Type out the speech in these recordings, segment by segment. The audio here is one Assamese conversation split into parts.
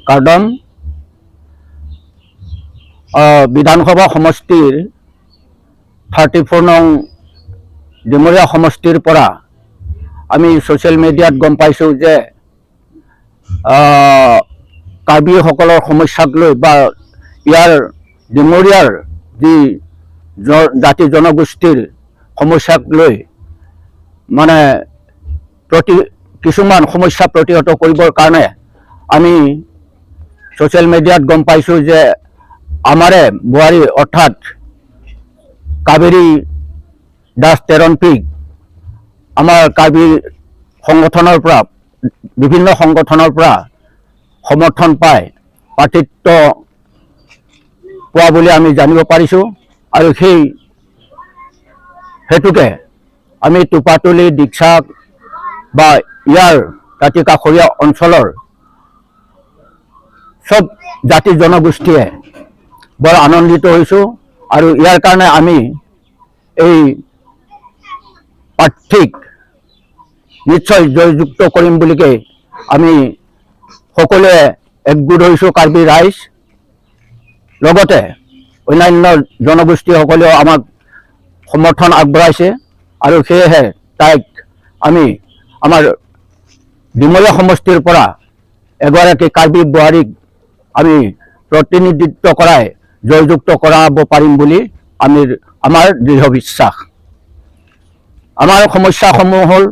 কাৰ্ডন বিধানসভা সমষ্টিৰ 34 নং ডিমৰীয়া সমষ্টিৰ পৰা আমি ছ'চিয়েল মিডিয়াত গম পাইছোঁ যে কাৰ্বিসকলৰ সমস্যাক লৈ বা ইয়াৰ ডিমৰীয়াৰ যি জাতি জনগোষ্ঠীৰ সমস্যাক লৈ মানে কিছুমান সমস্যা প্ৰতিহত কৰিবৰ কাৰণে আমি ছ'চিয়েল মিডিয়াত গম পাইছোঁ যে আমাৰে বোৱাৰী অৰ্থাৎ কাবেৰী দাস তেৰণপিক আমাৰ কাৰ্বি সংগঠনৰ পৰা বিভিন্ন সংগঠনৰ পৰা সমৰ্থন পায় প্ৰাৰ্থিত্ব পোৱা বুলি আমি জানিব পাৰিছোঁ আৰু সেই হেতুকে আমি টোপাতলি দীক্ষা বা ইয়াৰ দাঁতি কাষৰীয়া অঞ্চলৰ সব জাতি জনগোষ্ঠীয়ে বৰ আনন্দিত হৈছোঁ আৰু ইয়াৰ কাৰণে আমি এই প্ৰাৰ্থীক নিশ্চয় জয়যুক্ত কৰিম বুলিকে আমি সকলোৱে একগোট হৈছোঁ কাৰ্বি ৰাইজ লগতে অন্যান্য জনগোষ্ঠীসকলেও আমাক সমৰ্থন আগবঢ়াইছে আৰু সেয়েহে তাইক আমি আমাৰ ডিমৰীয়া সমষ্টিৰ পৰা এগৰাকী কাৰ্বি বোৱাৰীক আমি প্ৰতিনিধিত্ব কৰাই জয়যুক্ত কৰাব পাৰিম বুলি আমাৰ দৃঢ় বিশ্বাস। আমাৰ সমস্যাসমূহ হ'ল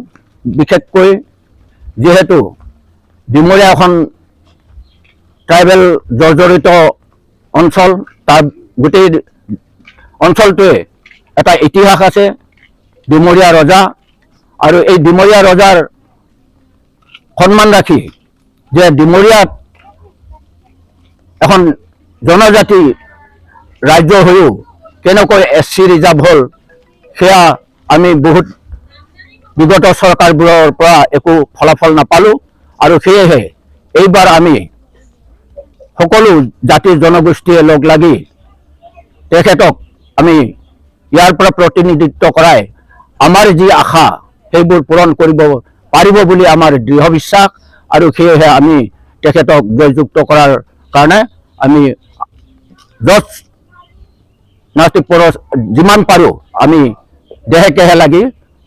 বিশেষকৈ যিহেতু ডিমৰীয়া এখন ট্ৰাইবেল জৰ্জৰিত অঞ্চল, তাৰ গোটেই অঞ্চলটোৱে এটা ইতিহাস আছে ডিমৰীয়া ৰজা আৰু এই ডিমৰীয়া ৰজাৰ সন্মান ৰাখি যে ডিমৰীয়াত এখন জনজাতি ৰাজ্য হৈও কেনেকৈ SC ৰিজাৰ্ভ হ'ল সেয়া আমি বহুত বিগত চৰকাৰবোৰৰ পৰা একো ফলাফল নাপালোঁ আৰু সেয়েহে এইবাৰ আমি সকলো জাতি জনগোষ্ঠীয়ে লগ লাগি তেখেতক আমি ইয়াৰ পৰা প্ৰতিনিধিত্ব কৰাই আমাৰ যি আশা সেইবোৰ পূৰণ কৰিব পাৰিব বুলি আমাৰ দৃঢ় বিশ্বাস আৰু সেয়েহে আমি তেখেতক জয়যুক্ত কৰাৰ কাৰণে আমি যিমান পাৰোঁ আমি দেহে কেহে লাগি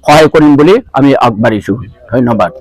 সহায় কৰিম বুলি আমি আগবাঢ়িছোঁ। ধন্যবাদ।